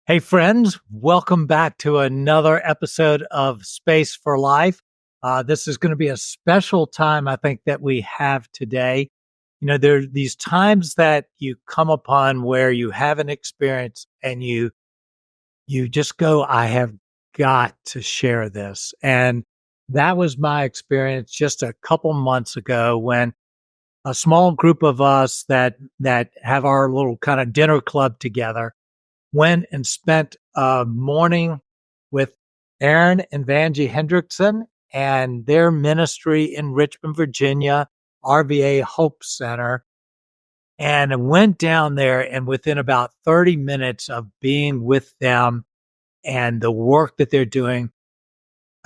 Hey, friends, welcome back to another episode of Space for Life. This is going to be a special time, I think, that we have today. You know, there are these times that you come upon where you have an experience and you just go, I have got to share this. And that was my experience just a couple months ago when a small group of us that have our little kind of dinner club together went and spent a morning with Aaron and Vangie Hendrickson and their ministry in Richmond, Virginia, RVA Hope Center, and went down there. And within about 30 minutes of being with them and the work that they're doing,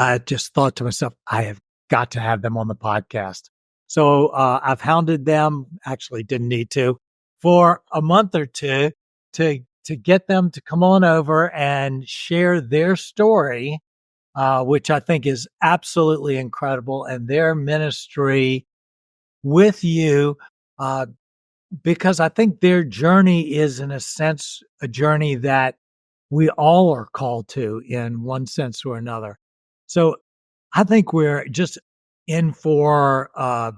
I just thought to myself, I have got to have them on the podcast. So I've hounded them, actually didn't need to, for a month or two to get them to come on over and share their story, which I think is absolutely incredible, and their ministry with you, because I think their journey is, in a sense, a journey that we all are called to in one sense or another. So I think we're just in for a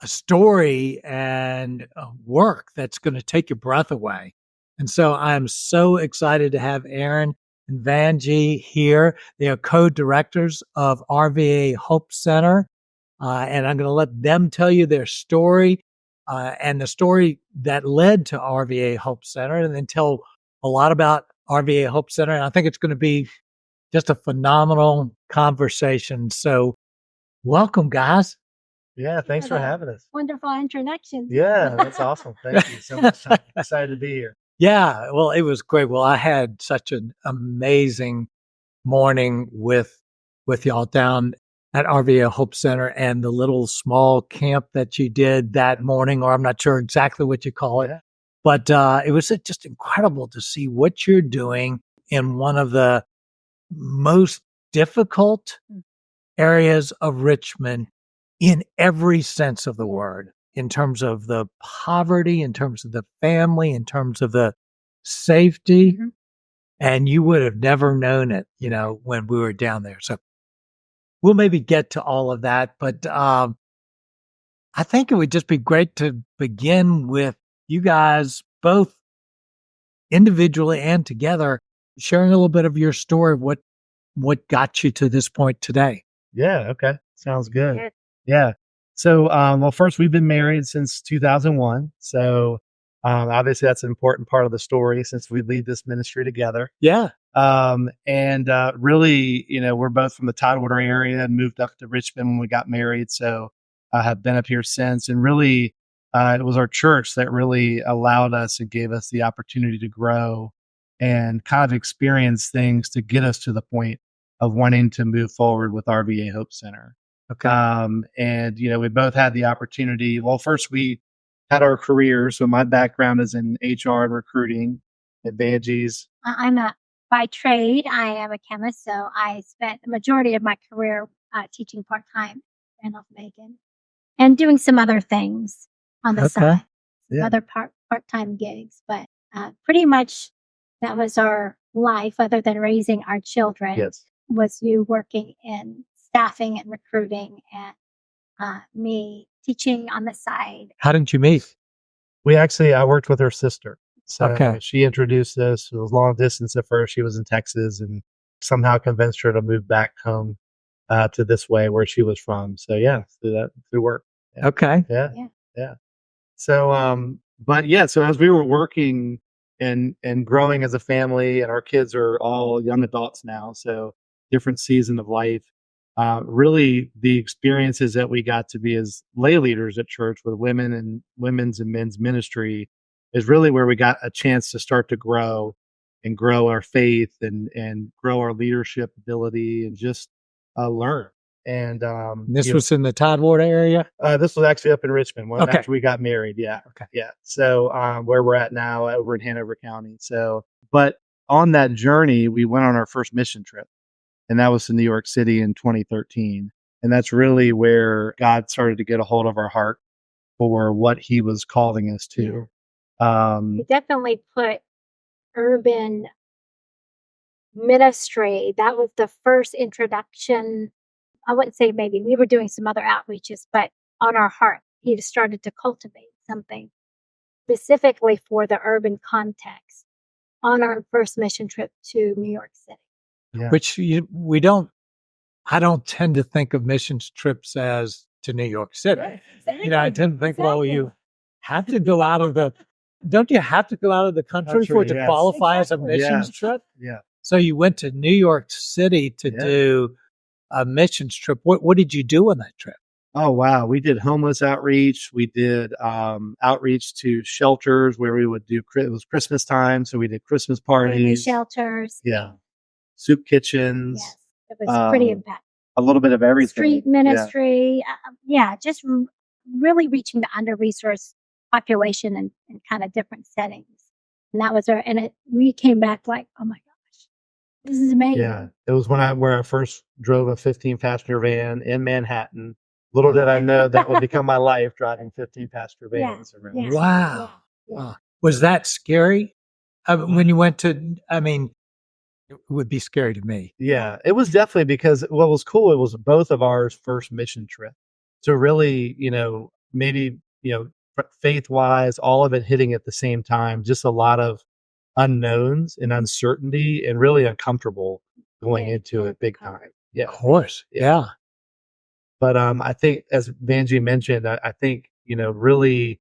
story and a work that's going to take your breath away. And so I'm so excited to have Aaron and Vangie here. They are co-directors of RVA Hope Center. And I'm going to let them tell you their story and the story that led to RVA Hope Center, and then tell a lot about RVA Hope Center. And I think it's going to be just a phenomenal conversation. So welcome, guys. Yeah, thanks for having us. Wonderful introduction. Yeah, that's awesome. Thank you so much. I'm excited to be here. Yeah, well, it was great. Well, I had such an amazing morning with y'all down at RVA Hope Center and the little small camp that you did that morning, or I'm not sure exactly what you call it. Yeah. But it was just incredible to see what you're doing in one of the most difficult areas of Richmond in every sense of the word, in terms of the poverty, in terms of the family, in terms of the safety. Mm-hmm. And you would have never known it, when we were down there. So we'll maybe get to all of that. But I think it would just be great to begin with you guys both individually and together, sharing a little bit of your story of what got you to this point today. Yeah, okay. Sounds good. Yeah. So, well, first, we've been married since 2001. So, obviously, that's an important part of the story since we lead this ministry together. Yeah. And really, we're both from the Tidewater area and moved up to Richmond when we got married. So, I have been up here since. And really, it was our church that really allowed us and gave us the opportunity to grow and kind of experience things to get us to the point of wanting to move forward with RVA Hope Center. Okay. And, we both had the opportunity. Well, first we had our careers. So my background is in HR and recruiting at Vangie's. By trade, I am a chemist. So I spent the majority of my career teaching part-time in Macon and doing some other things on the side, other part-time gigs. But pretty much that was our life, other than raising our children. Yes. Was you working in staffing and recruiting, and me teaching on the side. How did you meet? I worked with her sister. So she introduced us. It was long distance at first. She was in Texas and somehow convinced her to move back home to this way where she was from. So through work. Yeah. Okay. Yeah. So, so as we were working and growing as a family, and our kids are all young adults now, so different season of life. Really, the experiences that we got to be as lay leaders at church with women and women's and men's ministry is really where we got a chance to start to grow our faith and grow our leadership ability and just learn. And this was in the Tidewater area? This was actually up in Richmond Okay. after we got married. Yeah. Okay. Yeah. So where we're at now over in Hanover County. So, but on that journey, we went on our first mission trip. And that was to New York City in 2013. And that's really where God started to get a hold of our heart for what he was calling us to. He definitely put urban ministry. That was the first introduction. I wouldn't say maybe we were doing some other outreaches, but on our heart, he just started to cultivate something specifically for the urban context on our first mission trip to New York City. Yeah. Which I don't tend to think of missions trips as to New York City. Exactly. I tend to think, well, you have to go out of don't you have to go out of the country for it to Yes. qualify as a Exactly. missions Yeah. trip? Yeah. So you went to New York City to do a missions trip. What did you do on that trip? Oh, wow. We did homeless outreach. We did outreach to shelters where we would do, it was Christmas time. So we did Christmas Family parties. shelters. Yeah. Soup kitchens. Yes. It was pretty impactful. A little bit of everything. Street ministry. Just really reaching the under-resourced population in kind of different settings. And that was we came back like, oh my gosh, this is amazing. Yeah. It was where I first drove a 15-passenger van in Manhattan. Little did I know that would become my life, driving 15-passenger vans around. Yeah. Wow. Yeah. Wow. Was that scary? When you went to, it would be scary to me. Yeah, it was definitely, because what was cool, it was both of ours first mission trip. So really, maybe, faith wise, all of it hitting at the same time, just a lot of unknowns and uncertainty and really uncomfortable going into it big time. Yeah. Of course. Yeah. But I think, as Vangie mentioned, I think, really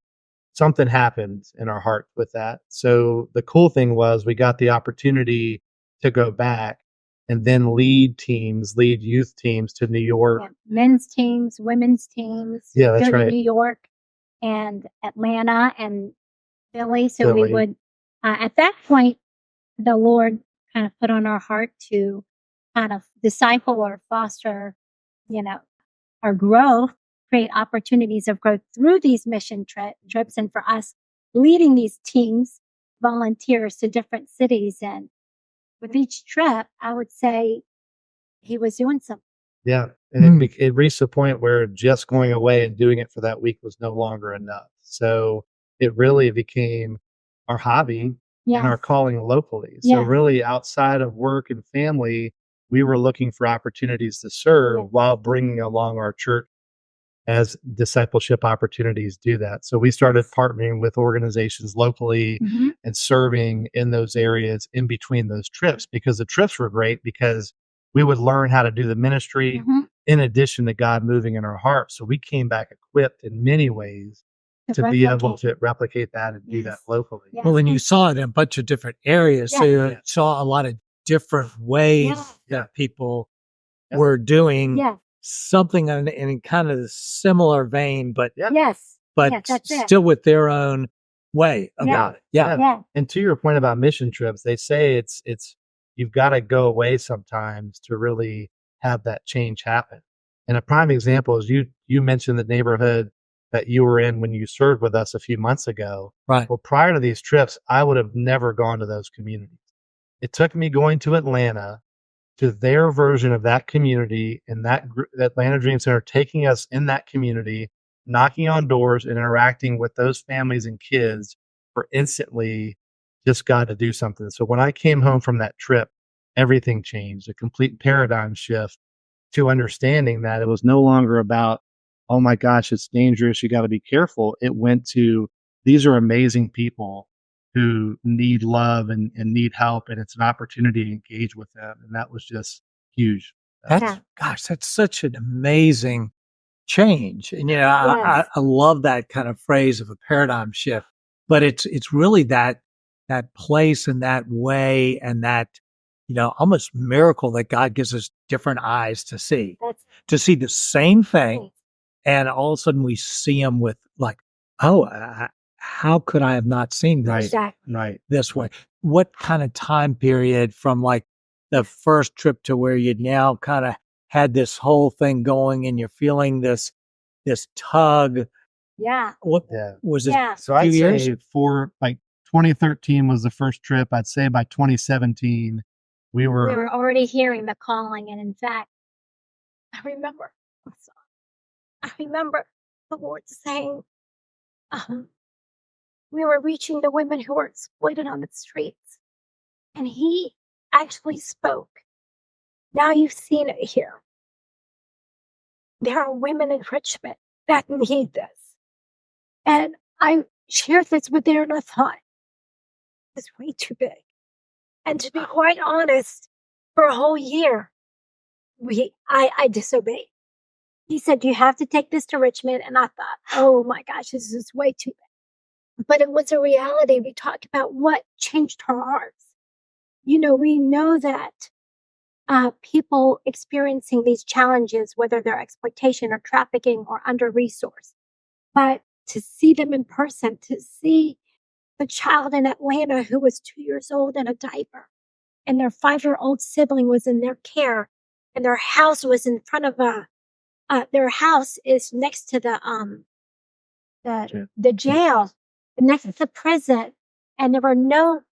something happened in our heart with that. So the cool thing was we got the opportunity to go back and then lead youth teams to New York. Yeah. Men's teams, women's teams. Yeah, that's go to right. New York and Atlanta and Philly. So we would, at that point, the Lord kind of put on our heart to kind of disciple or foster, our growth, create opportunities of growth through these mission trips. And for us, leading these teams, volunteers to different cities. And with each trip, I would say he was doing something. Yeah. And it reached the point where just going away and doing it for that week was no longer enough. So it really became our hobby and our calling locally. So really, outside of work and family, we were looking for opportunities to serve while bringing along our church as discipleship opportunities do that. So we started partnering with organizations locally and serving in those areas in between those trips, because the trips were great because we would learn how to do the ministry in addition to God moving in our hearts. So we came back equipped in many ways to be able to replicate that and do that locally. Yes. Well, and you saw it in a bunch of different areas. So you saw a lot of different ways that people were doing something in kind of a similar vein, but still with their own way about it. Yeah. And to your point about mission trips, they say it's you've got to go away sometimes to really have that change happen. And a prime example is you mentioned the neighborhood that you were in when you served with us a few months ago. Right. Well, prior to these trips, I would have never gone to those communities. It took me going to Atlanta, to their version of that community, and that Atlanta Dream Center, taking us in that community, knocking on doors and interacting with those families and kids, for instantly just got to do something. So when I came home from that trip, everything changed, a complete paradigm shift to understanding that it was no longer about, oh my gosh, it's dangerous, you got to be careful. It went to, these are amazing people who need love and need help, and it's an opportunity to engage with them. And that was just huge. That's such an amazing change. And, I love that kind of phrase of a paradigm shift, but it's really that place and that way and that, almost miracle that God gives us different eyes to see the same thing. And all of a sudden we see them with like, how could I have not seen this this way? What kind of time period from like the first trip to where you now kind of had this whole thing going and you're feeling this tug? Yeah. What was it? So I'd say for like 2013 was the first trip. I'd say by 2017, we were already hearing the calling. And in fact, I remember the Lord saying, we were reaching the women who were exploited on the streets. And he actually spoke. Now you've seen it here. There are women in Richmond that need this. And I shared this with Aaron and I thought, it's way too big. And to be quite honest, for a whole year, I disobeyed. He said, you have to take this to Richmond. And I thought, oh my gosh, this is way too big. But it was a reality. We talked about what changed our hearts. We know that people experiencing these challenges, whether they're exploitation or trafficking or under-resourced, but to see them in person, to see the child in Atlanta who was 2 years old in a diaper, and their 5-year-old sibling was in their care, and their house was in front of their house is next to the jail, next to the prison, and there were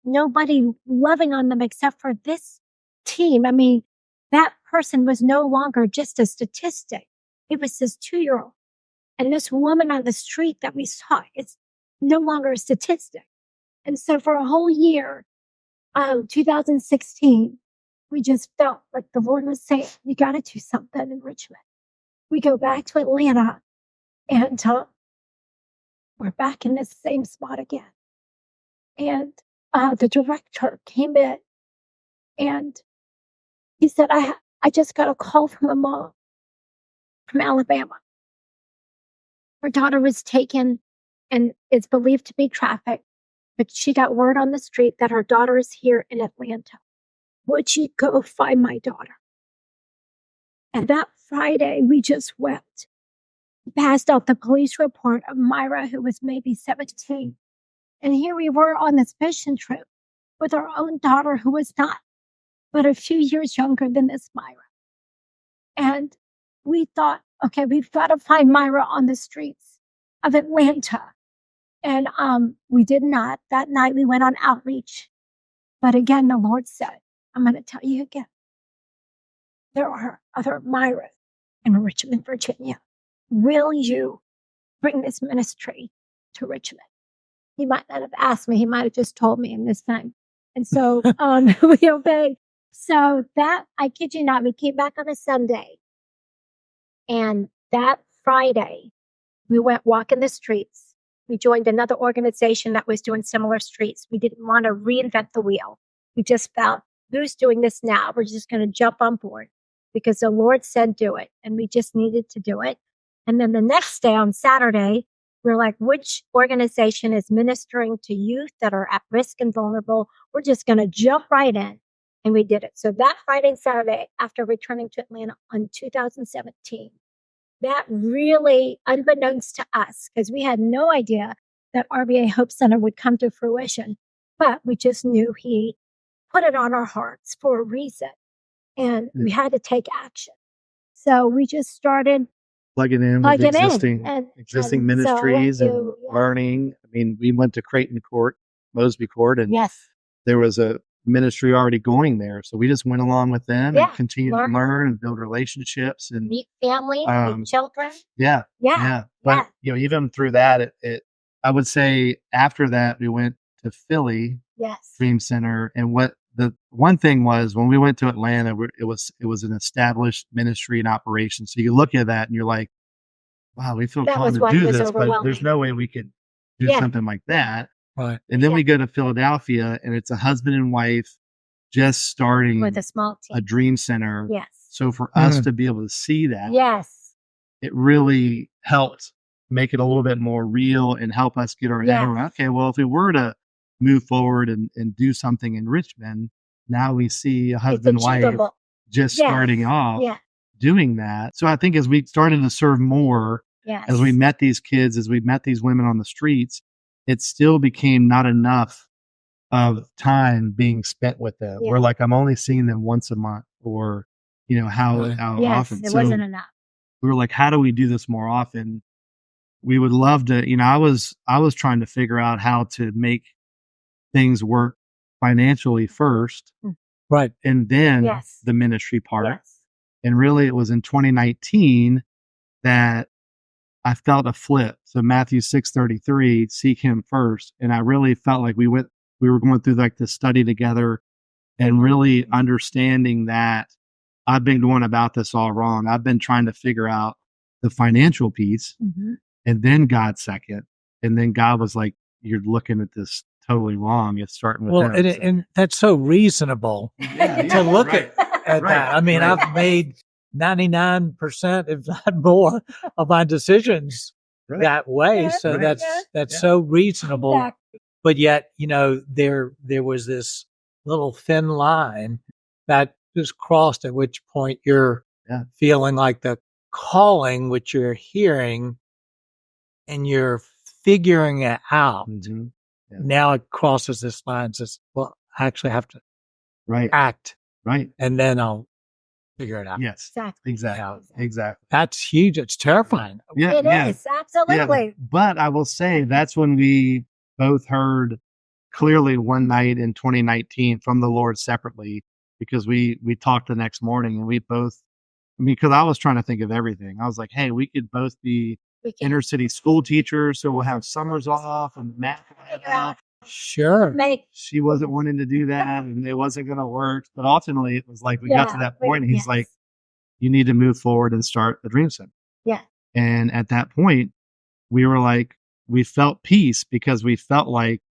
nobody loving on them except for this team. I mean, that person was no longer just a statistic. It was this 2-year-old. And this woman on the street that we saw, it's no longer a statistic. And so for a whole year, 2016, we just felt like the Lord was saying, you got to do something in Richmond. We go back to Atlanta and we're back in the same spot again. And the director came in and he said, I just got a call from a mom from Alabama. Her daughter was taken and is believed to be trafficked, but she got word on the street that her daughter is here in Atlanta. Would you go find my daughter? And that Friday, we just wept. We passed out the police report of Myra, who was maybe 17. And here we were on this mission trip with our own daughter, who was not but a few years younger than this Myra. And we thought, okay, we've got to find Myra on the streets of Atlanta. And we did not. That night we went on outreach. But again, the Lord said, I'm going to tell you again, there are other Myras in Richmond, Virginia. Will you bring this ministry to Richmond? He might not have asked me. He might have just told me in this time. And so we obeyed. So that, I kid you not, we came back on a Sunday. And that Friday, we went walking the streets. We joined another organization that was doing similar streets. We didn't want to reinvent the wheel. We just felt, who's doing this now? We're just going to jump on board because the Lord said do it. And we just needed to do it. And then the next day on Saturday, we're like, which organization is ministering to youth that are at risk and vulnerable? We're just going to jump right in. And we did it. So that Friday and Saturday, after returning to Atlanta in 2017, that really, unbeknownst to us, because we had no idea that RVA Hope Center would come to fruition, but we just knew He put it on our hearts for a reason. And we had to take action. So we just started plugging in with existing ministries and learning. I mean, we went to Creighton Court, Mosby Court, and there was a ministry already going there. So we just went along with them and continued to learn and build relationships and meet families, meet children. But even through that, I would say after that we went to Philly Dream Center, and what the one thing was when we went to Atlanta, it was an established ministry and operation. So you look at that and you're like, wow, we feel called to do this, but there's no way we could do something like that. Right. And then we go to Philadelphia, and it's a husband and wife just starting with a small team, a dream center. Yes. So for us to be able to see that, it really helped make it a little bit more real and help us get our head around, okay, well, if we were to move forward and do something in Richmond, now we see a husband and wife just starting off doing that. So I think as we started to serve more, as we met these kids, as we met these women on the streets, it still became not enough of time being spent with them. We're like, I'm only seeing them once a month, or, how often. It wasn't enough. We were like, how do we do this more often? We would love to, I was trying to figure out how to make things work financially first. Right. And then the ministry part. And really it was in 2019 that I felt a flip. So Matthew 6:33, seek Him first. And I really felt like we were going through like this study together and really understanding that I've been going about this all wrong. I've been trying to figure out the financial piece, and then God second. And then God was like, you're looking at this totally wrong. It's starting with him. And that's so reasonable to look at that. I mean, I've made 99%, if not more, of my decisions that way. So that's so reasonable. Exactly. But yet, there was this little thin line that just crossed, at which point you're feeling like the calling, which you're hearing, and you're figuring it out. Now it crosses this line and says, well, I actually have to act. Right. And then I'll figure it out. Yes. Exactly. Exactly. That's huge. It's terrifying. It is. Absolutely. Yeah. But I will say that's when we both heard clearly one night in 2019 from the Lord separately, because we talked the next morning, and we both, because I was trying to think of everything. I was like, hey, we could both be inner city school teachers, so we'll have summers off and math off. Sure. She wasn't wanting to do that, and it wasn't going to work. But ultimately, it was like we got to that point, and he's like, you need to move forward and start the Dream Center. Yeah. And at that point, we were like, we felt peace because we felt like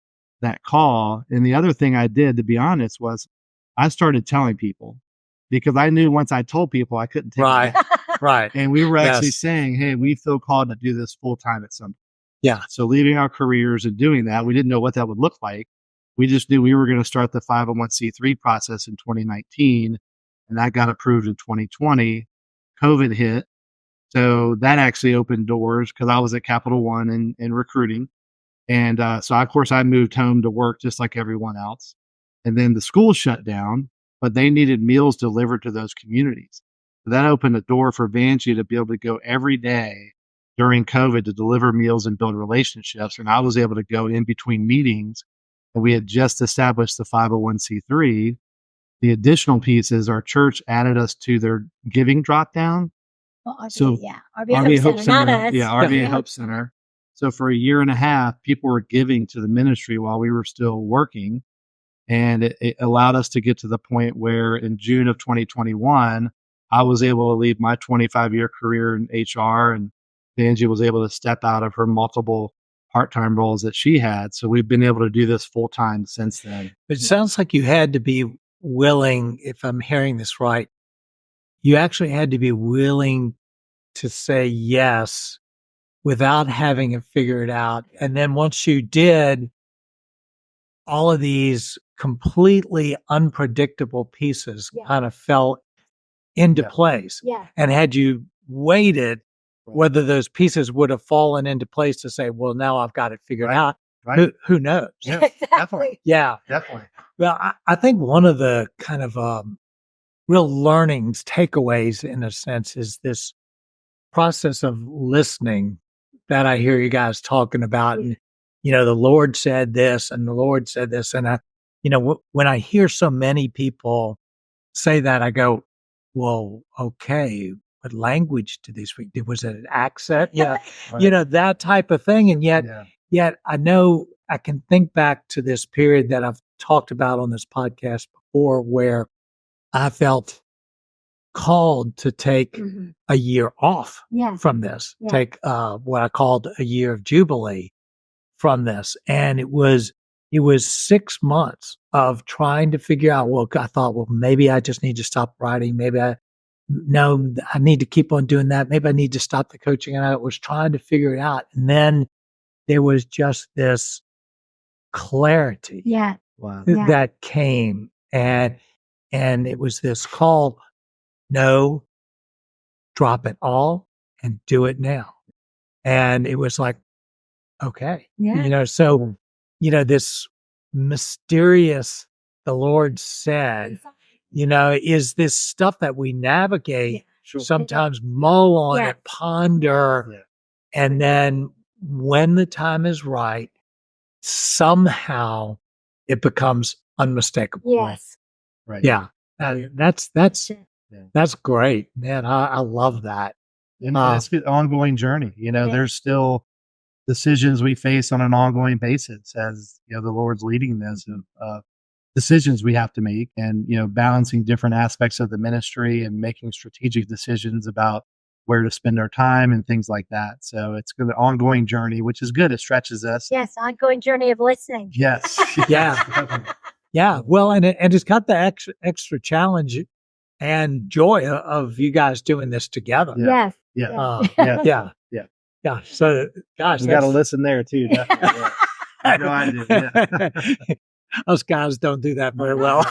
that call. And the other thing I did, to be honest, was I started telling people, because I knew once I told people, I couldn't take it back. Right. And we were actually saying, hey, we feel called to do this full time at some point. Yeah. So leaving our careers and doing that, we didn't know what that would look like. We just knew we were going to start the 501c3 process in 2019, and that got approved in 2020. COVID hit. So that actually opened doors because I was at Capital One in recruiting. And so, of course, I moved home to work just like everyone else. And then the school shut down, but they needed meals delivered to those communities. So that opened a door for Vangie to be able to go every day during COVID to deliver meals and build relationships. And I was able to go in between meetings, and we had just established the 501c3. The additional piece is our church added us to their giving drop down. Well, RVA Hope Center, not us. Yeah, RVA Hope Center. So for a year and a half, people were giving to the ministry while we were still working. And it allowed us to get to the point where in June of 2021, I was able to leave my 25-year career in HR, and Vangie was able to step out of her multiple part-time roles that she had. So we've been able to do this full-time since then. It sounds like you had to be willing, if I'm hearing this right, you actually had to be willing to say yes without having it figured out. And then once you did, all of these completely unpredictable pieces kind of fell into place. Yeah. And had you waited, whether those pieces would have fallen into place to say, well, now I've got it figured out. Who knows? Yeah, Exactly. definitely. Yeah. Definitely. Well, I think one of the kind of real learnings, takeaways in a sense, is this process of listening that I hear you guys talking about. And, the Lord said this and the Lord said this. And when I hear so many people say that, I go, well, okay, what language do these speak? Was it an accent? Yeah. That type of thing. And yet I know I can think back to this period that I've talked about on this podcast before, where I felt called to take a year off from this, take what I called a year of jubilee from this. And it was 6 months of trying to figure out, well, I thought, well, maybe I just need to stop writing. Maybe I need to keep on doing that. Maybe I need to stop the coaching. And I was trying to figure it out. And then there was just this clarity that came, and it was this call, no, drop it all and do it now. And it was like, okay, so, this mysterious, the Lord said, is this stuff that we navigate, sometimes mull on it, ponder, and then when the time is right, somehow it becomes unmistakable. Yes. Right. Yeah. That's great, man. I love that. And it's an ongoing journey. There's still decisions we face on an ongoing basis as the Lord's leading this. decisions we have to make, and balancing different aspects of the ministry and making strategic decisions about where to spend our time and things like that. So it's an ongoing journey, which is good. It stretches us. Yes, ongoing journey of listening. Yes. Yeah. Yeah. Well, and it's got the extra challenge and joy of you guys doing this together. Yeah. Yes. Yeah. Yeah. So, gosh, you got to listen there too. Definitely. Yeah. No, I do. Yeah. Us guys don't do that very well.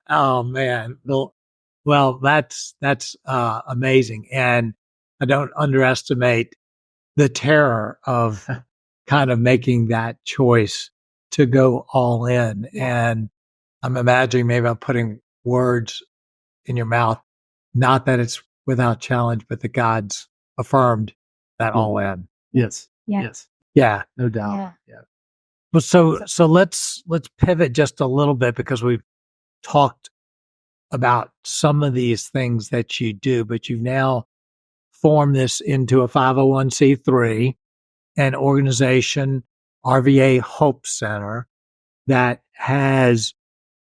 Oh man. Well, that's amazing. And I don't underestimate the terror of kind of making that choice to go all in. And I'm imagining, maybe I'm putting words in your mouth, not that it's without challenge, but that God's affirmed that all in. Yes. Yeah. Yes. Yeah. No doubt. Yeah. Well, so let's pivot just a little bit, because we've talked about some of these things that you do, but you've now formed this into a 501c3, an organization, RVA Hope Center, that has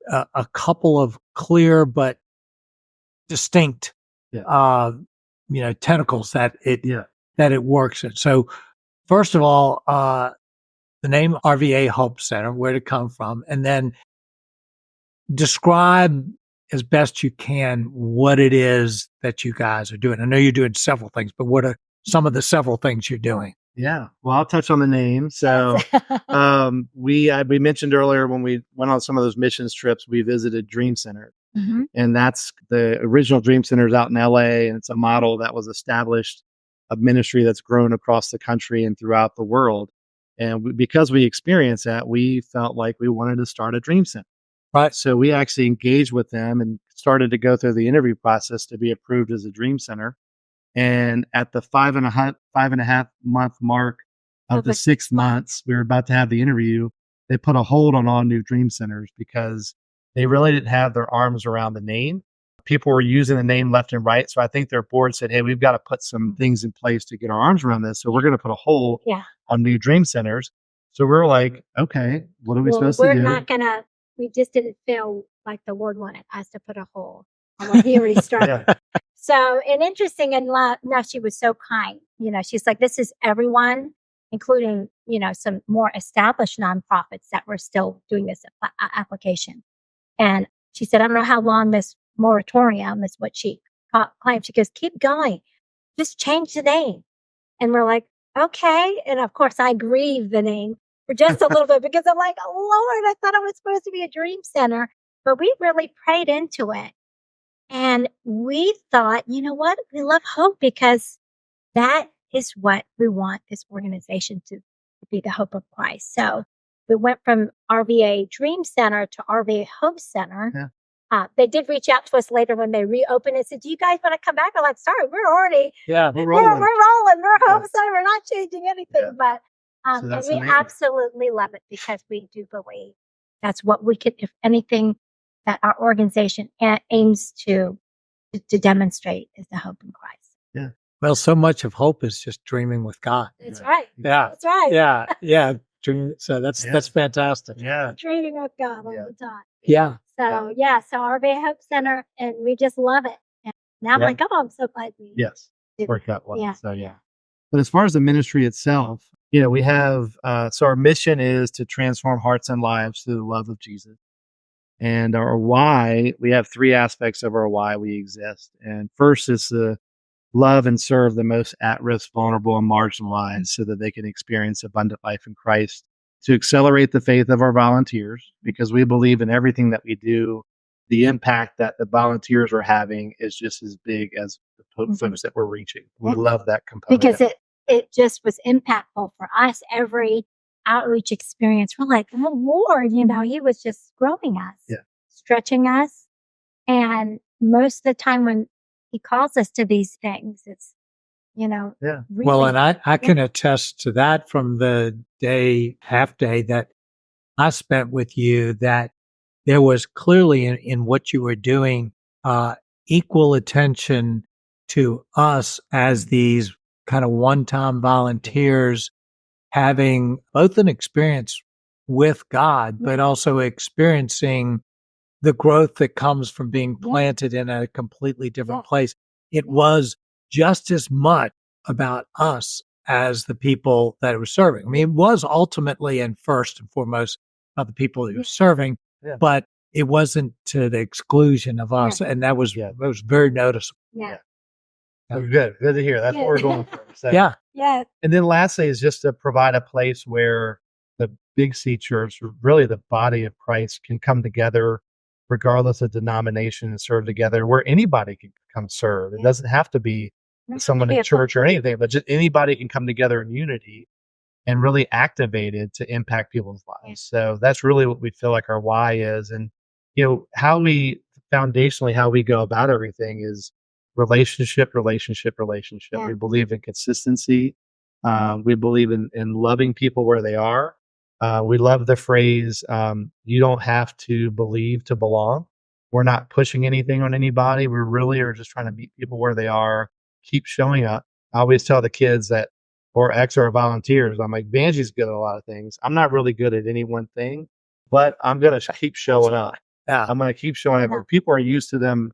a couple of clear but distinct, tentacles that it works in. So, first of all, the name RVA Hope Center, where did it come from? And then describe as best you can what it is that you guys are doing. I know you're doing several things, but what are some of the several things you're doing? Yeah. Well, I'll touch on the name. So, we mentioned earlier, when we went on some of those missions trips, we visited Dream Center. Mm-hmm. And that's the original Dream Centers out in LA. And it's a model that was established, a ministry that's grown across the country and throughout the world. And because we experienced that, we felt like we wanted to start a Dream Center. Right. So we actually engaged with them and started to go through the interview process to be approved as a Dream Center. And at the 5.5 month mark of the 6 months, we were about to have the interview, they put a hold on all new Dream Centers because they really didn't have their arms around the name. People were using the name left and right. So I think their board said, hey, we've got to put some things in place to get our arms around this. So we're going to put a hold on new Dream Centers. So we're like, okay, what are we supposed to do? We're not going to, we just didn't feel like the Lord wanted us to put a hold on what he already started. So, and interesting enough, she was so kind. She's like, this is everyone, including, some more established nonprofits that were still doing this application. And she said, I don't know how long this moratorium is, what she claimed. She goes, keep going. Just change the name. And we're like, okay. And of course, I grieved the name for just a little bit, because I'm like, oh, Lord, I thought it was supposed to be a Dream Center. But we really prayed into it. And we thought, you know what? We love hope, because that is what we want this organization to be, the hope of Christ. So we went from RVA Dream Center to RVA Hope Center. Yeah. They did reach out to us later when they reopened and said, do you guys want to come back? I'm like, sorry, we're already, we're rolling. We're Hope Center. We're not changing anything. But So and we absolutely love it, because we do believe that's what we could, if anything, that our organization aims to demonstrate is the hope in Christ. Yeah. Well, so much of hope is just dreaming with God. That's right. Yeah. That's right. Yeah. Yeah. So that's fantastic. Yeah. Dreaming with God all the time. Yeah. So so RVA Hope Center, and we just love it. And now I'm like, oh, I'm so glad we worked out well. Yeah. So But as far as the ministry itself, we have so our mission is to transform hearts and lives through the love of Jesus. And our why, we have three aspects of our why we exist. And first is to love and serve the most at-risk, vulnerable, and marginalized, so that they can experience abundant life in Christ. To accelerate the faith of our volunteers, because we believe in everything that we do, the impact that the volunteers are having is just as big as the folks that we're reaching. We love that component. Because it just was impactful for us. Every outreach experience, we're like, oh Lord, he was just growing us, stretching us. And most of the time when he calls us to these things, it's, really, well, and I can attest to that from the half day that I spent with you, that there was clearly in what you were doing, equal attention to us as these kind of one-time volunteers, having both an experience with God, but also experiencing the growth that comes from being planted in a completely different place. It was just as much about us as the people that it was serving. I mean, it was ultimately and first and foremost about the people he was serving, but it wasn't to the exclusion of us. And that was, it was very noticeable. So good to hear. That's what we're going for. So, Yeah. And then lastly is just to provide a place where the Big C Church, really the body of Christ, can come together regardless of denomination and serve together, where anybody can come serve. It doesn't have to be someone in church or anything, but just anybody can come together in unity and really activated to impact people's lives. So that's really what we feel like our why is. And, how we go about everything is relationship. We believe in consistency. We believe in loving people where they are. We love the phrase, you don't have to believe to belong. We're not pushing anything on anybody. We really are just trying to meet people where they are, keep showing up. I always tell the kids that, or our volunteers, I'm like, Vangie's good at a lot of things. I'm not really good at any one thing, but I'm going to keep showing up. I'm going to keep showing up. Where people are used to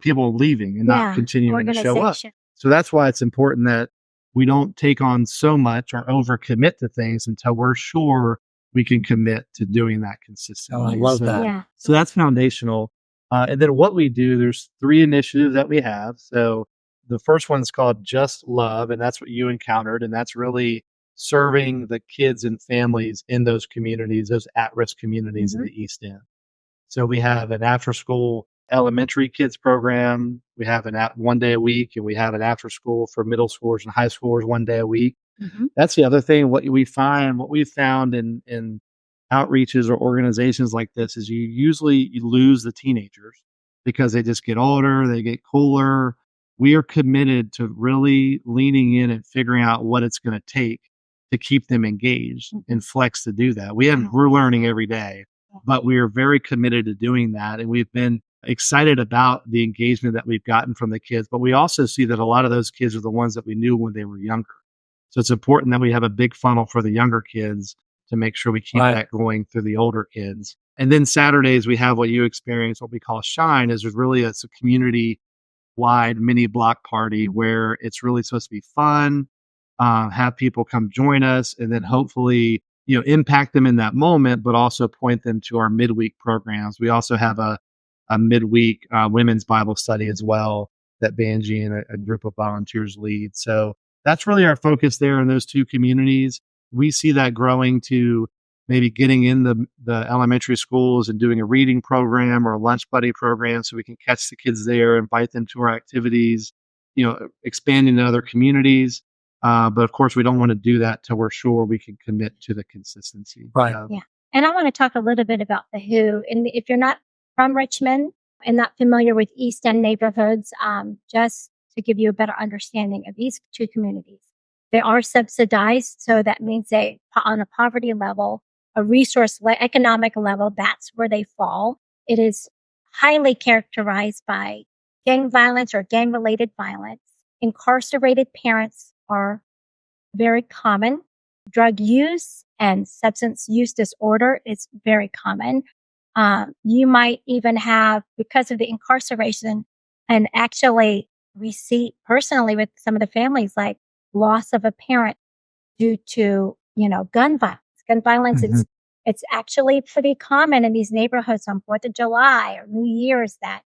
people leaving and not continuing to show up. So that's why it's important that we don't take on so much or overcommit to things until we're sure we can commit to doing that consistently. Oh, I love that. Yeah. So that's foundational. And then what we do, there's 3 initiatives that we have. So the first one is called Just Love, and that's what you encountered. And that's really serving the kids and families in those communities, those at-risk communities in the East End. So we have an after-school elementary kids program. We have one day a week, and we have an after school for middle schoolers and high schoolers 1 day a week. That's the other thing. What we've found in outreaches or organizations like this is you lose the teenagers because they just get older, they get cooler. We are committed to really leaning in and figuring out what it's going to take to keep them engaged and flex to do that. We're learning every day, but we are very committed to doing that. And we've been excited about the engagement that we've gotten from the kids, but we also see that a lot of those kids are the ones that we knew when they were younger. So it's important that we have a big funnel for the younger kids to make sure we keep that going through the older kids. And then Saturdays, we have what you experience, what we call Shine, is it's a community-wide mini block party where it's really supposed to be fun, have people come join us, and then hopefully, impact them in that moment, but also point them to our midweek programs. We also have a midweek women's Bible study as well that Vangie and a group of volunteers lead. So that's really our focus there in those 2 communities. We see that growing to maybe getting in the elementary schools and doing a reading program or a lunch buddy program so we can catch the kids there, invite them to our activities, expanding to other communities. But of course, we don't want to do that till we're sure we can commit to the consistency. Right. And I want to talk a little bit about the who. And if you're not from Richmond and not familiar with East End neighborhoods, just to give you a better understanding of these 2 communities. They are subsidized, so that means on a poverty level, a resource economic level, that's where they fall. It is highly characterized by gang violence or gang-related violence. Incarcerated parents are very common. Drug use and substance use disorder is very common. You might even have, because of the incarceration, and actually we see personally with some of the families, like loss of a parent due to, gun violence. Gun violence, it's actually pretty common in these neighborhoods on 4th of July or New Year's that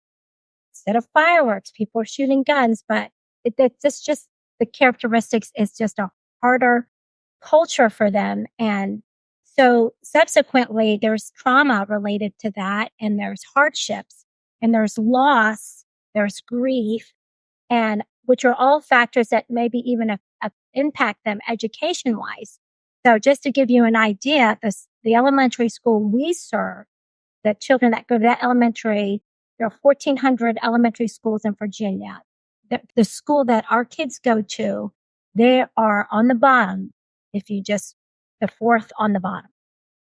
instead of fireworks, people are shooting guns, but it's just the characteristics is just a harder culture for them. And so subsequently, there's trauma related to that, and there's hardships, and there's loss, there's grief, and which are all factors that maybe even impact them education-wise. So just to give you an idea, the elementary school we serve, the children that go to that elementary, there are 1,400 elementary schools in Virginia. The school that our kids go to, they are on the bottom, the 4th on the bottom.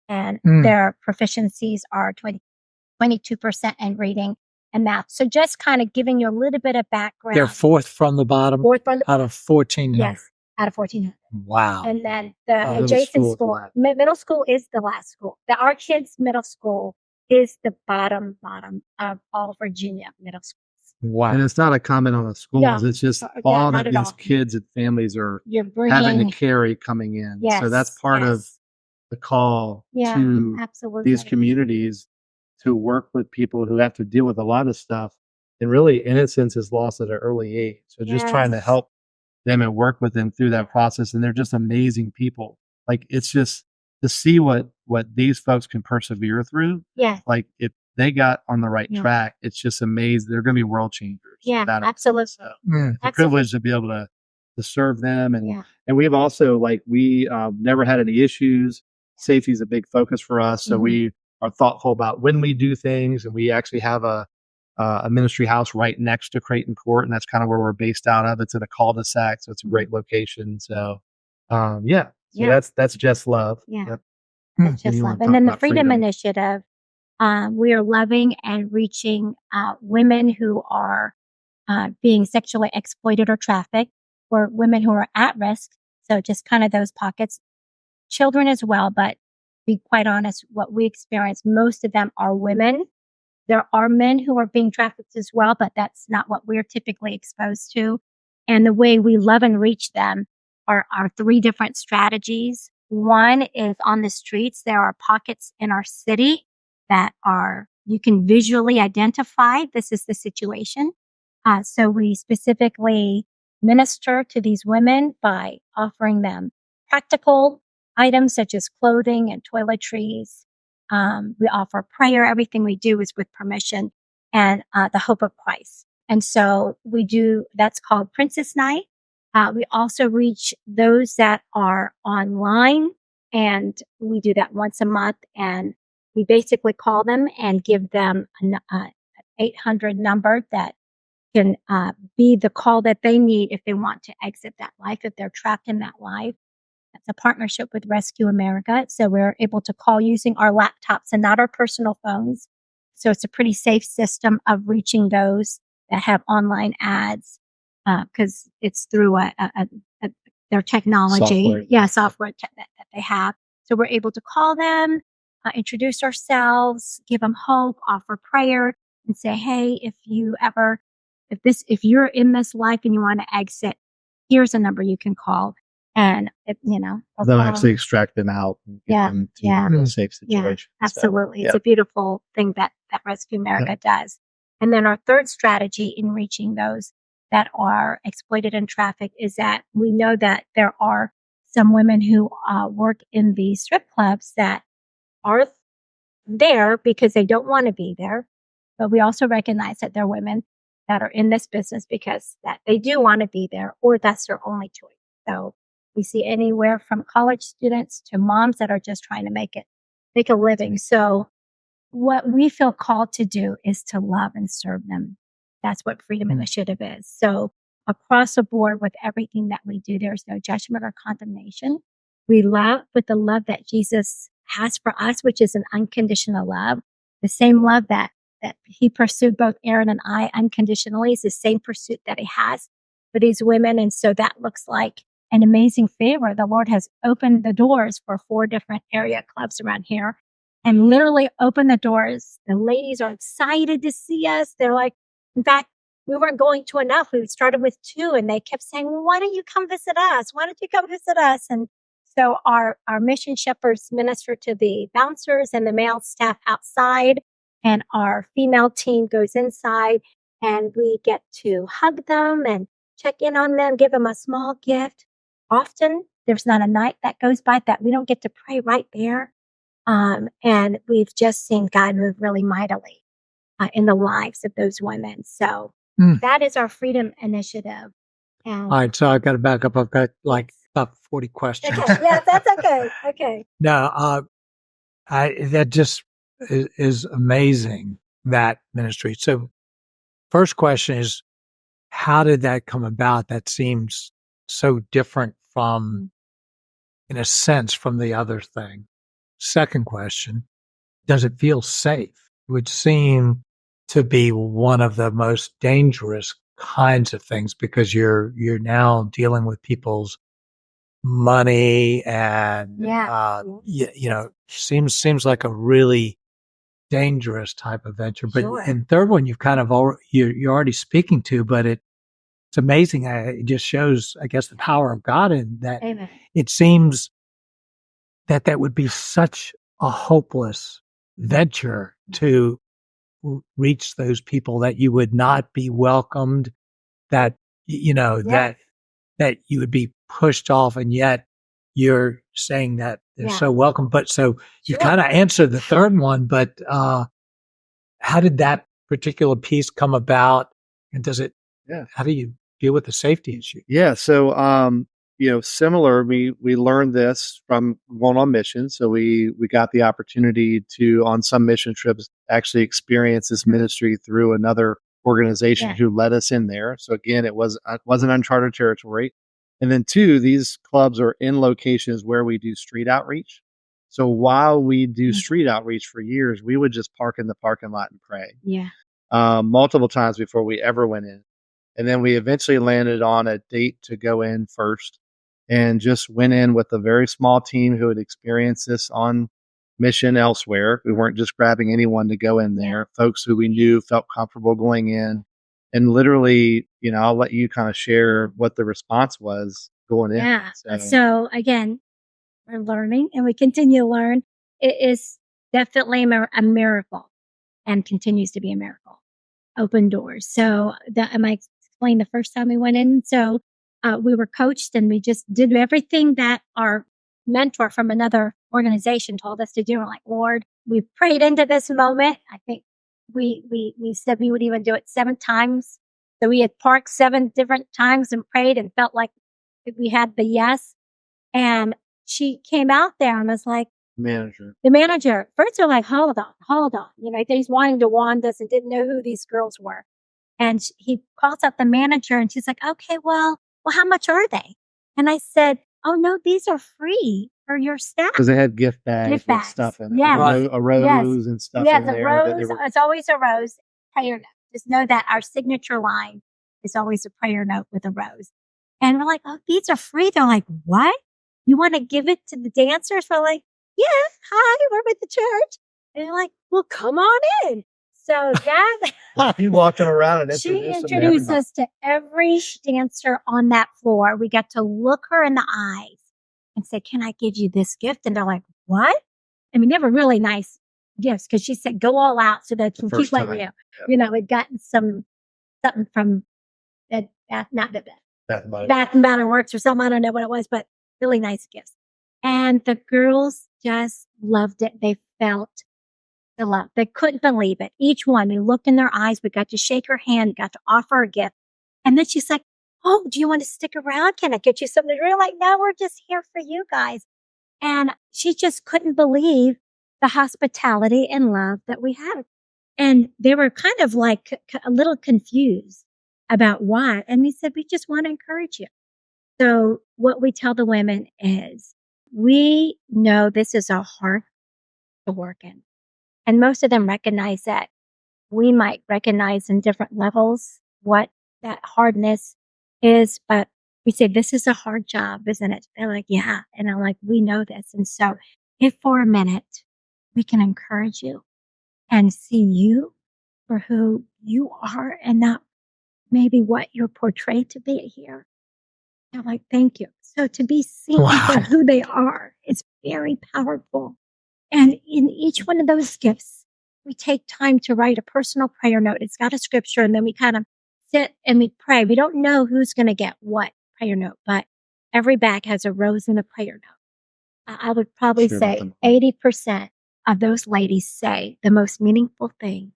And their proficiencies are 22% in reading and math. So just kind of giving you a little bit of background. They're 4th from the bottom out of 1,400. Yes. out of 1,400. Wow. And then the middle adjacent school is school, last. middle school is the last school. Our kids' middle school is the bottom of all Virginia middle schools. Wow. And it's not a comment on the schools. Yeah. It's just Yeah, all not that at these all. kids and families are You're having bringing, to carry coming in. yes, So that's part of yes. the call Yeah, to absolutely. these communities to work with people who have to deal with a lot of stuff. And really, innocence is lost at an early age. So just trying to Yes. help them and work with them through that process. And they're just amazing people. Like, it's just to see what these folks can persevere through. Yeah, Like, if they got on the right Yeah. track, it's just amazing. They're going to be world changers. yeah, without a- absolutely. So Mm. the Absolutely. privilege to be able to serve them. Yeah. And we've also, like, we never had any issues. Safety is a big focus for us. So Mhm. we are thoughtful about when we do things. And we actually have a ministry house right next to Creighton Court. And that's kind of where we're based out of. It's in a cul-de-sac. So it's a great location. So, yeah. So Yeah. that's just love. Yeah. Yep. That's And just you love. wanna And talk then the about Freedom freedom. Initiative, we are loving and reaching women who are being sexually exploited or trafficked, or women who are at risk. So just kind of those pockets, children as well. But to be quite honest, what we experience, most of them are women. There are men who are being trafficked as well, but that's not what we're typically exposed to. And the way we love and reach them are our 3 different strategies. One is on the streets. There are pockets in our city that you can visually identify this is the situation. So we specifically minister to these women by offering them practical items such as clothing and toiletries. We offer prayer. Everything we do is with permission, and the hope of Christ. And so that's called Princess Night. We also reach those that are online, and we do that once a month. And we basically call them and give them an 800 number that can be the call that they need if they want to exit that life, if they're trapped in that life. That's a partnership with Rescue America. So we're able to call using our laptops and not our personal phones. So it's a pretty safe system of reaching those that have online ads, because it's through their technology. Software. Software that they have. So we're able to call them, introduce ourselves, give them hope, offer prayer, and say, hey, if you're in this life and you want to exit, here's a number you can call. And They'll actually extract them out and get them to a safe situation. Absolutely. So, It's a beautiful thing that Rescue America does. And then our third strategy in reaching those that are exploited and trafficked is that we know that there are some women who work in the strip clubs that are there because they don't want to be there. But we also recognize that there are women that are in this business because that they do want to be there, or that's their only choice. So we see anywhere from college students to moms that are just trying to make a living. So what we feel called to do is to love and serve them. That's what Freedom Initiative is. So across the board with everything that we do, there's no judgment or condemnation. We love with the love that Jesus has for us, which is an unconditional love. The same love that he pursued both Aaron and I unconditionally is the same pursuit that he has for these women. And so that looks like an amazing favor. The Lord has opened the doors for 4 different area clubs around here and literally opened the doors. The ladies are excited to see us. They're like, in fact, we weren't going to enough. We started with 2 and they kept saying, well, why don't you come visit us? Why don't you come visit us? And so our mission shepherds minister to the bouncers and the male staff outside, and our female team goes inside, and we get to hug them and check in on them, give them a small gift. Often there's not a night that goes by that we don't get to pray right there. And we've just seen God move really mightily in the lives of those women. So that is our Freedom Initiative. All right. So I've got to back up. I've got about 40 questions. Okay. Yeah, that's okay. Okay. No, that just is amazing, that ministry. So first question is, how did that come about? That seems so different from, in a sense, from the other thing. Second question, does it feel safe? It would seem to be one of the most dangerous kinds of things because you're now dealing with people's money and, Yeah. seems like a really dangerous type of venture. But Sure. and third one, you've kind of you're already speaking to, but it's amazing. It just shows, I guess, the power of God in that. Amen. It seems that would be such a hopeless venture to reach those people, that you would not be welcomed, that, that you would be pushed off, and yet you're saying that they're so welcome. But so you kind of answered the third one, but how did that particular piece come about? And how do you deal with the safety issue? Yeah. So, similar, we learned this from going on mission. So we got the opportunity to, on some mission trips, actually experience this ministry through another organization who led us in there. So again, it wasn't uncharted territory. And then two, these clubs are in locations where we do street outreach. So while we do street outreach for years, we would just park in the parking lot and pray. Yeah. Multiple times before we ever went in. And then we eventually landed on a date to go in first, and just went in with a very small team who had experienced this on mission elsewhere. We weren't just grabbing anyone to go in there. Folks who we knew felt comfortable going in. And literally, I'll let you kind of share what the response was going in. Yeah. So again, we're learning and we continue to learn. It is definitely a miracle, and continues to be a miracle. Open doors. So I explained the first time we went in. So we were coached, and we just did everything that our mentor from another organization told us to do. We're like, Lord, we prayed into this moment. I think we said we would even do it 7 times. So we had parked 7 different times and prayed and felt like we had the yes. And she came out there and was like, the manager. First they're like, hold on. He's wanting to wand us and didn't know who these girls were. And he calls out the manager, and she's like, okay, well, how much are they? And I said, oh no, these are free for your staff. Because they had gift bags with stuff in it. Yeah. A rose and stuff in there. Yes, a rose. It's always a rose. Prayer note. Just know that our signature line is always a prayer note with a rose. And we're like, oh, these are free. They're like, what? You want to give it to the dancers? We're like, yeah, hi, we're with the church. And they're like, well, come on in. So you walking around and she introduced us to every dancer on that floor. We got to look her in the eyes and say, can I give you this gift? And they're like, what? I mean, they were really nice gifts, because she said, go all out so that you keep letting you. We'd gotten something from Bath and Body Works or something. I don't know what it was, but really nice gifts. And the girls just loved it. They felt the love. They couldn't believe it. Each one, we looked in their eyes. We got to shake her hand, got to offer a gift. And then she's like, oh, do you want to stick around? Can I get you something to drink? Like, no, we're just here for you guys. And she just couldn't believe the hospitality and love that we had. And they were kind of like a little confused about why. And we said, we just want to encourage you. So what we tell the women is, we know this is a hard to work in. And most of them recognize that. We might recognize in different levels what that hardness is, but we say, this is a hard job, isn't it? They're like, yeah. And I'm like, we know this. And so if for a minute we can encourage you and see you for who you are and not maybe what you're portrayed to be here. They're like, thank you. So to be seen for who they are is very powerful. And in each one of those gifts, we take time to write a personal prayer note. It's got a scripture, and then we kind of sit and we pray. We don't know who's going to get what prayer note, but every bag has a rose and a prayer note. I would probably say 80% of those ladies say the most meaningful thing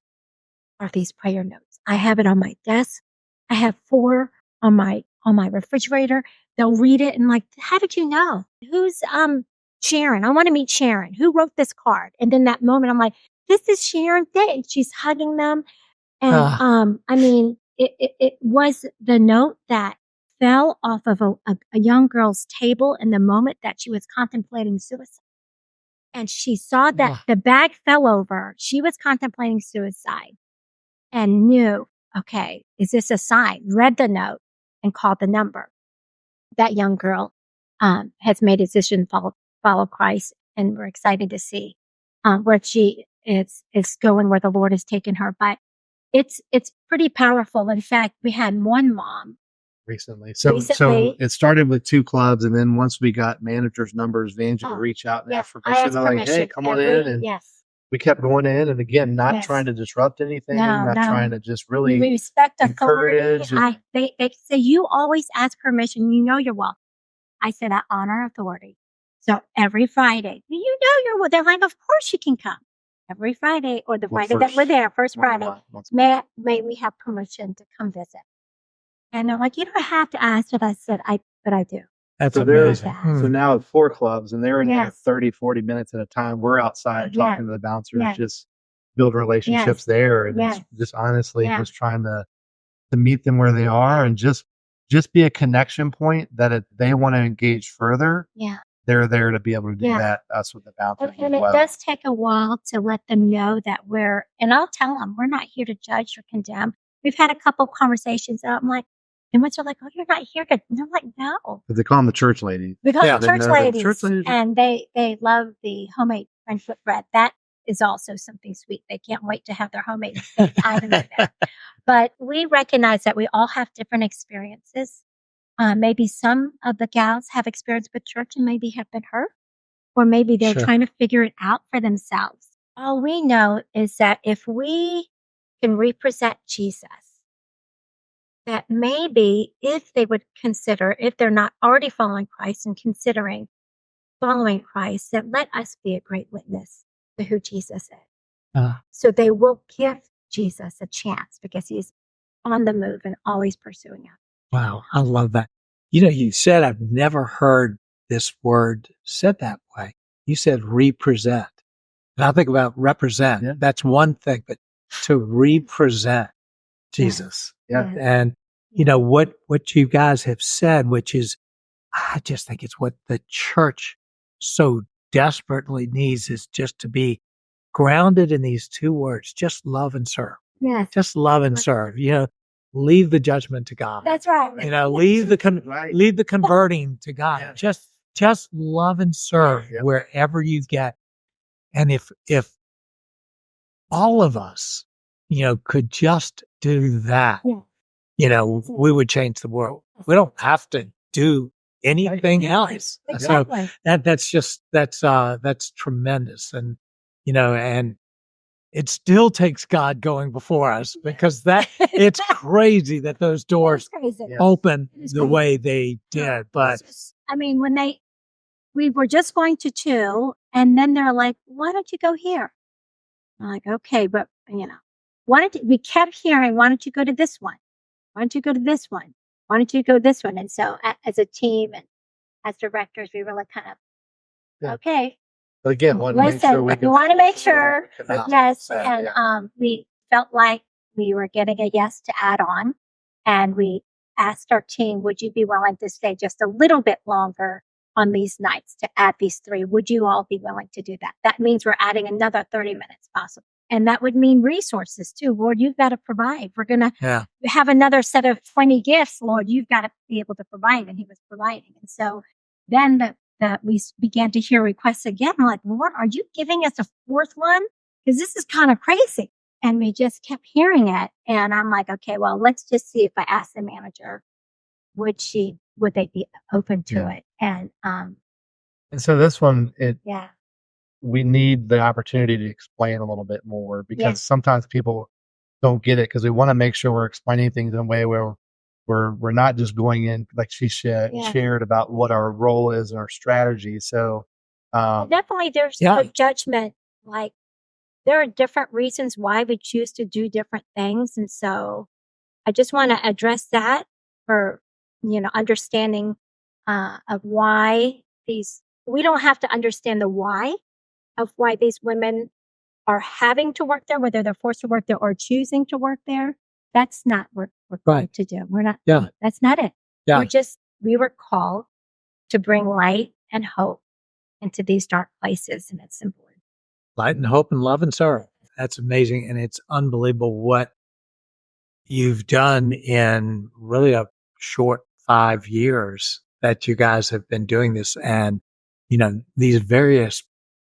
are these prayer notes. I have it on my desk. I have 4 on my refrigerator. They'll read it and like, how did you know? Who's Sharon? I want to meet Sharon. Who wrote this card? And then that moment, I'm like, this is Sharon Day. She's hugging them. And I mean, it was the note that fell off of a young girl's table in the moment that she was contemplating suicide. And she saw that the bag fell over. She was contemplating suicide and knew, okay, is this a sign? Read the note and called the number. That young girl has made a decision to follow Christ, and we're excited to see where she is going, where the Lord has taken her. But it's pretty powerful. In fact, we had one mom recently. So it started with 2 clubs, and then once we got managers' numbers, Vangie would reach out and ask permission. They're like, "Hey, come on in." And we kept going in, and again, not trying to disrupt anything, not trying to just really we respect encourage. authority. They say you always ask permission. You know you're welcome. I said I honor authority. So every Friday, they're like, of course you can come. Every Friday, or the Friday that we're there, first Friday, may we have permission to come visit? And they're like, you don't have to ask it. I said, but I do. That's amazing. So now at 4 clubs, and they're in there 30, 40 minutes at a time. We're outside talking to the bouncers, just build relationships there. And it's just honestly just trying to meet them where they are, and just be a connection point that if they want to engage further, they're there to be able to do that. Us with the bouncers. And it does take a while to let them know that and I'll tell them, we're not here to judge or condemn. We've had a couple of conversations, and I'm like, and once they're like, oh, you're not here to, and I'm like, no. But they call them the church ladies. We call them church ladies. And they love the homemade French foot bread. That is also something sweet. They can't wait to have their homemade item in there. But we recognize that we all have different experiences. Maybe some of the gals have experience with church and maybe have been hurt, or maybe they're trying to figure it out for themselves. All we know is that if we can represent Jesus, that maybe if they would consider, if they're not already following Christ and considering following Christ, that let us be a great witness to who Jesus is. So they will give Jesus a chance because he's on the move and always pursuing us. Wow, I love that. You said I've never heard this word said that way. You said represent. And I think about represent. Yeah. That's one thing, but to represent Jesus. Yeah. And what you guys have said, which is, I just think it's what the church so desperately needs, is just to be grounded in these 2 words, just love and serve. Yes. Just love and serve. Leave the judgment to God. That's right. Leave the converting to God. Yeah. Just love and serve wherever you get. And if all of us, could just do that, we would change the world. We don't have to do anything else. Exactly. So that's tremendous. And, and it still takes God going before us, because it's crazy that those doors open the way they did. But I mean, we were just going to 2, and then they're like, why don't you go here? I'm like, okay, but we kept hearing, why don't you go to this one? Why don't you go to this one? Why don't you go this one? And so as a team and as directors, we were like kind of, okay. But again, we want to make sure. Yes. And we felt like we were getting a yes to add on. And we asked our team, would you be willing to stay just a little bit longer on these nights to add these 3? Would you all be willing to do that? That means we're adding another 30 minutes possible. And that would mean resources too. Lord, you've got to provide. We're going to have another set of 20 gifts. Lord, you've got to be able to provide. And he was providing. And so then we began to hear requests again. I'm like, Lord, are you giving us a 4th one? Because this is kind of crazy. And we just kept hearing it. And I'm like, okay, well, let's just see if I ask the manager, would they be open to it? And so this one, we need the opportunity to explain a little bit more, because sometimes people don't get it, because we want to make sure we're explaining things in a way where we're not just going in, like she shared about what our role is and our strategy. So definitely there's no judgment. Like, there are different reasons why we choose to do different things. And so I just want to address that for, understanding of why we don't have to understand the why of why these women are having to work there, whether they're forced to work there or choosing to work there. That's not what we're going to do. We're not. Yeah. That's not it. Yeah. We were called to bring light and hope into these dark places, and it's simple. Light and hope and love and serve. That's amazing, and it's unbelievable what you've done in really a short 5 years. that you guys have been doing this, and, these various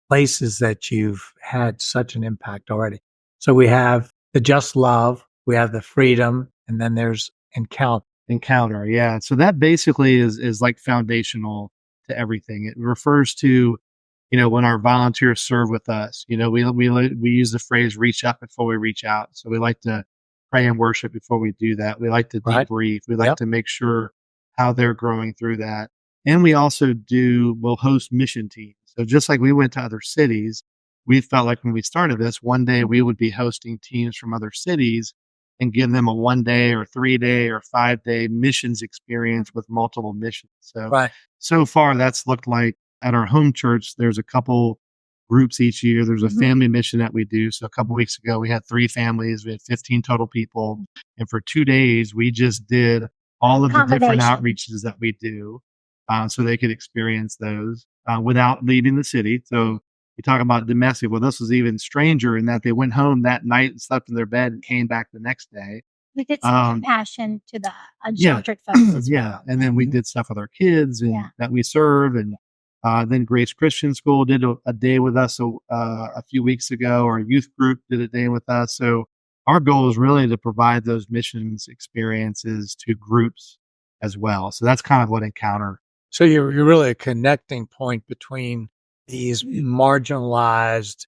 places that you've had such an impact already. So we have the Just Love, we have the Freedom, and then there's Encounter. Yeah. So that basically is like foundational to everything. It refers to, when our volunteers serve with us, we use the phrase reach up before we reach out. So we like to pray and worship before we do that. We like to Right. debrief. We like to make sure how they're growing through that. And we also we'll host mission teams. So just like we went to other cities, we felt like when we started this, one day we would be hosting teams from other cities and give them a 1 day or 3 day or 5 day missions experience with multiple missions. So, Right. so far that's looked like at our home church, there's a couple groups each year. There's a family mission that we do. So a couple weeks ago, we had 3 families. We had 15 total people. And for 2 days, we just did all of the different outreaches that we do so they could experience those without leaving the city. So you talk about domestic. Well, this was even stranger in that they went home that night and slept in their bed and came back the next day. We did some compassion to the unsheltered folks as well. And then we did stuff with our kids and that we serve. And then Grace Christian School did a day with us a few weeks ago. Our youth group did a day with us. So our goal is really to provide those missions experiences to groups as well. So that's kind of what Encounter. So you're really a connecting point between these marginalized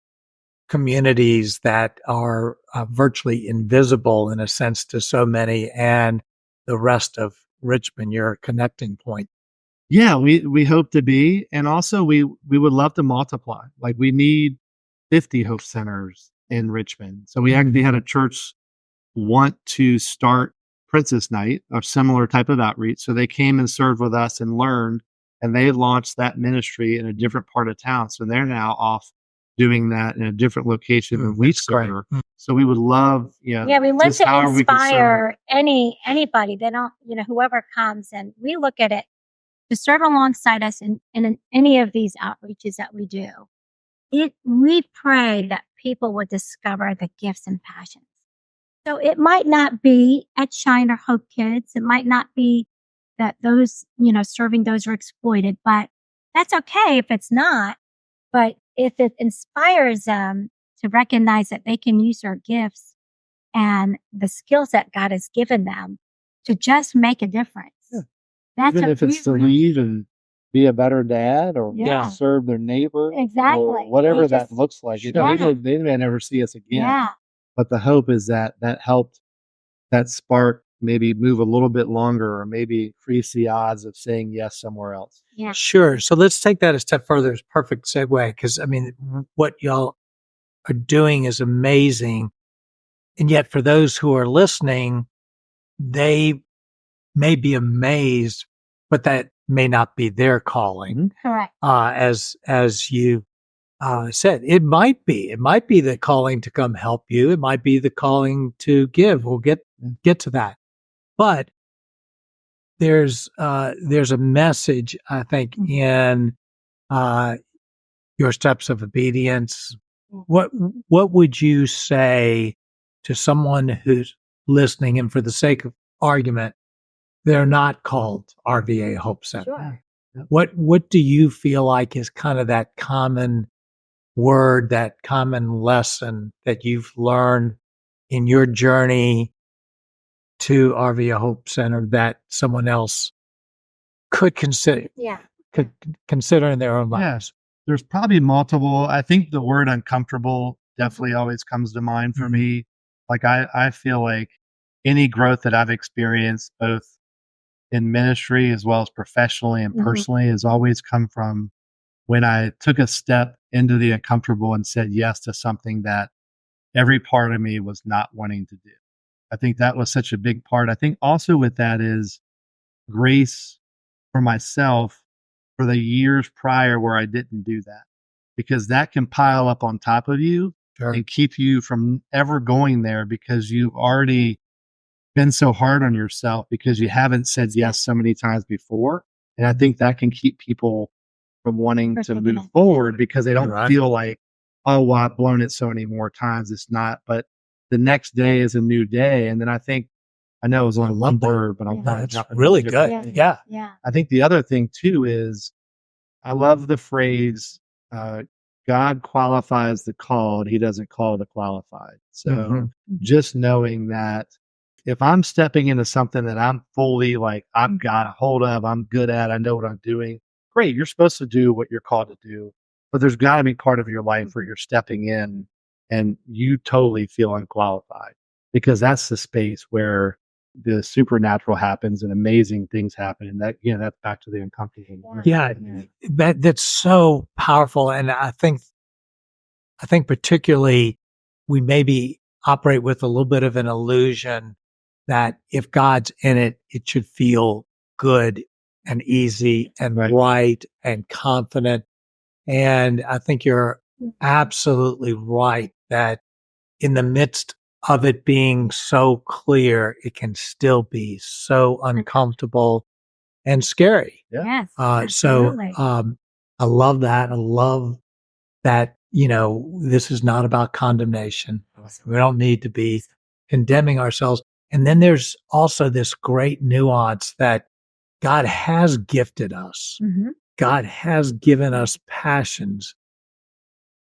communities that are virtually invisible in a sense to so many, and the rest of Richmond. You're a connecting point. Yeah, we hope to be. And also we would love to multiply. Like we need 50 Hope Centers in Richmond. So we actually had a church want to start Princess Night, a similar type of outreach. So they came and served with us and learned, and they launched that ministry in a different part of town. So they're now off doing that in a different location than we serve. So we would love, we love to inspire anybody. They don't, whoever comes, and we look at it to serve alongside us in any of these outreaches that we do. We pray that people would discover the gifts and passions. So it might not be at Shine or Hope Kids. It might not be that those, serving those are exploited, but that's okay if it's not. But if it inspires them to recognize that they can use their gifts and the skills that God has given them to just make a difference. Yeah. That's even if it's to lead and be a better dad or serve their neighbor. Exactly. Or whatever that looks like. They may never see us again. Yeah. But the hope is that helped that spark maybe move a little bit longer or maybe increase the odds of saying yes somewhere else. Yeah. Sure. So let's take that a step further. It's a perfect segue because, what y'all are doing is amazing. And yet for those who are listening, they may be amazed, but that may not be their calling. Correct. As you said, it might be the calling to come help you. It might be the calling to give. We'll get to that. But there's a message, I think, in your steps of obedience. What would you say to someone who's listening, and for the sake of argument, they're not called RVA Hope Center? Sure. What do you feel like is kind of that common word, that common lesson that you've learned in your journey to RVA Hope Center that someone else could consider? Could consider in their own lives? Yes. There's probably multiple. I think the word uncomfortable definitely always comes to mind for me. Like I feel like any growth that I've experienced, both in ministry as well as professionally and personally, has always come from when I took a step into the uncomfortable and said yes to something that every part of me was not wanting to do. I think that was such a big part. I think also with that is grace for myself for the years prior where I didn't do that, because that can pile up on top of you and keep you from ever going there because you've already been so hard on yourself because you haven't said yes so many times before. And I think that can keep people from wanting to move forward because they don't feel like, oh, well, I've blown it so many more times. It's not, but the next day is a new day. And then I think I know it was only one that. word, but I'm No, kind of it's jumping really to good. different things. Yeah. Yeah. I think the other thing too is I love the phrase, God qualifies the called, he doesn't call the qualified. So Mhm. just knowing that if I'm stepping into something that I'm fully like, I've got a hold of, I'm good at, I know what I'm doing. Great. You're supposed to do what you're called to do, but there's got to be part of your life where you're stepping in and you totally feel unqualified, because that's the space where the supernatural happens and amazing things happen. And that, that's back to the uncomfortable. Yeah. That's so powerful. And I think particularly we maybe operate with a little bit of an illusion that if God's in it, it should feel good and easy and right and confident. And I think you're absolutely right that in the midst of it being so clear, it can still be so uncomfortable and scary. Yes. So absolutely. I love that. I love that, this is not about condemnation. We don't need to be condemning ourselves. And then there's also this great nuance that God has gifted us. Mhm. God has given us passions.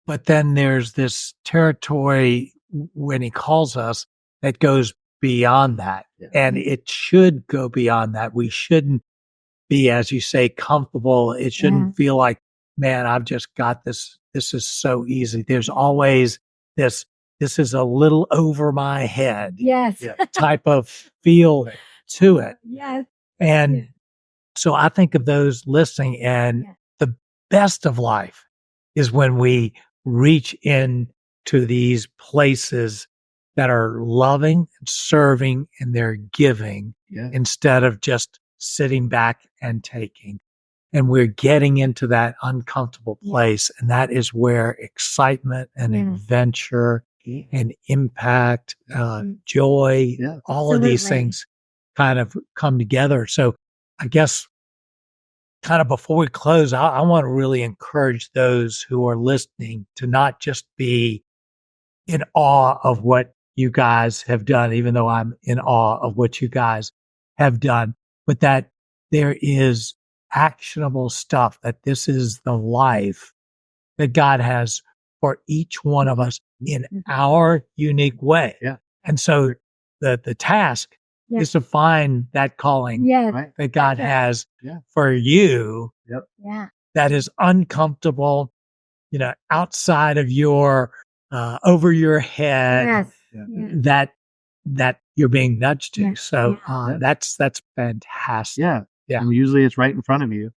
But then there's this territory when he calls us that goes beyond that. Yeah. And it should go beyond that. We shouldn't be, as you say, comfortable. It shouldn't feel like, man, I've just got this. This is so easy. There's always this is a little over my head Yes. type of feel to it. Yes. And so I think of those listening, and the best of life is when we reach in to these places that are loving and serving and they're giving instead of just sitting back and taking. And we're getting into that uncomfortable place. And that is where excitement and adventure and impact, joy, all of these things kind of come together. So I guess kind of before we close, I want to really encourage those who are listening to not just be in awe of what you guys have done, even though I'm in awe of what you guys have done, but that there is actionable stuff, that this is the life that God has for each one of us in our unique way. Yeah. And so the task is to find that calling that God has for you that is uncomfortable, outside of your, over your head, that you're being nudged to. So that's fantastic. Yeah. Yeah. And usually it's right in front of you.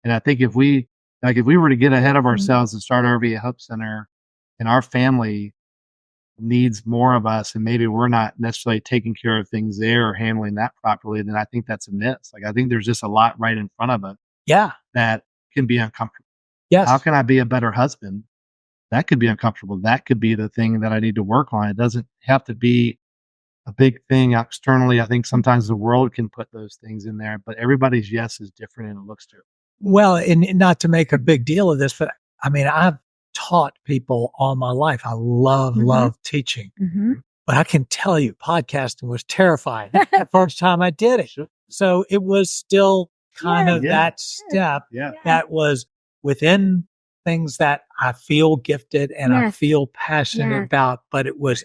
And I think if we were to get ahead of ourselves and start RVA Hope Center, and our family needs more of us, and maybe we're not necessarily taking care of things there or handling that properly, then I think that's a miss. Like, I think there's just a lot right in front of us that can be uncomfortable. Yes. How can I be a better husband? That could be uncomfortable. That could be the thing that I need to work on. It doesn't have to be a big thing externally. I think sometimes the world can put those things in there, but everybody's yes is different and it looks different. Well, and not to make a big deal of this, but I mean, I've taught people all my life. I love teaching. But I can tell you, podcasting was terrifying the first time I did it. So it was still kind of that step that was within things that I feel gifted and I feel passionate about, but it was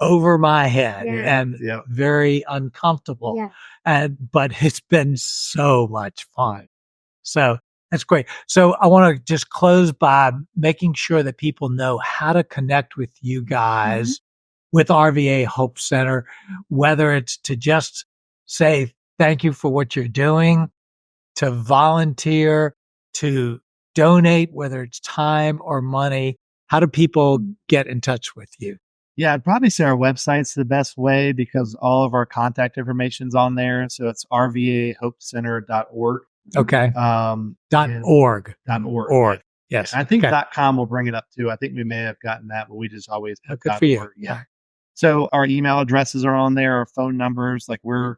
over my head and very uncomfortable. But it's been so much fun. So that's great. So I want to just close by making sure that people know how to connect with you guys with RVA Hope Center, whether it's to just say thank you for what you're doing, to volunteer, to donate, whether it's time or money. How do people get in touch with you? Yeah, I'd probably say our website's the best way because all of our contact information's on there. So it's rvahopecenter.org. Okay. .org. .org. Yes. I think .com will bring it up too. I think we may have gotten that, but we just always put good for you. .org. Yeah. So our email addresses are on there, our phone numbers. Like, we're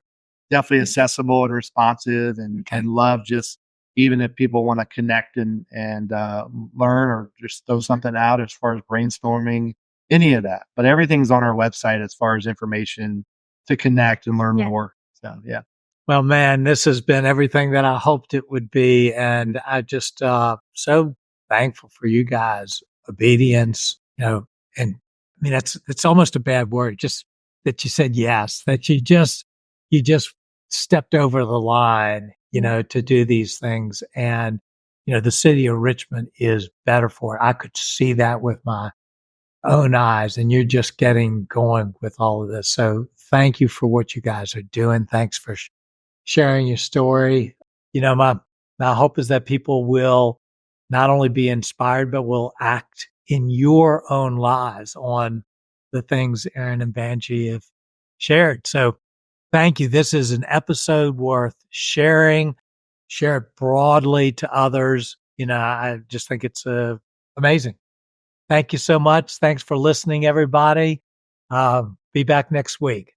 definitely accessible and responsive, and love just, even if people want to connect and learn or just throw something out as far as brainstorming, any of that. But everything's on our website as far as information to connect and learn Yeah. more. So, yeah. Well, man, this has been everything that I hoped it would be. And I just, so thankful for you guys, obedience, and I mean, it's almost a bad word, just that you said yes, that you just stepped over the line, to do these things. And, the city of Richmond is better for it. I could see that with my own eyes, and you're just getting going with all of this. So thank you for what you guys are doing. Thanks for sharing your story. My hope is that people will not only be inspired, but will act in your own lives on the things Aaron and Vangie have shared. So thank you. This is an episode worth sharing. Share it broadly to others. I just think it's amazing. Thank you so much. Thanks for listening, everybody. Be back next week.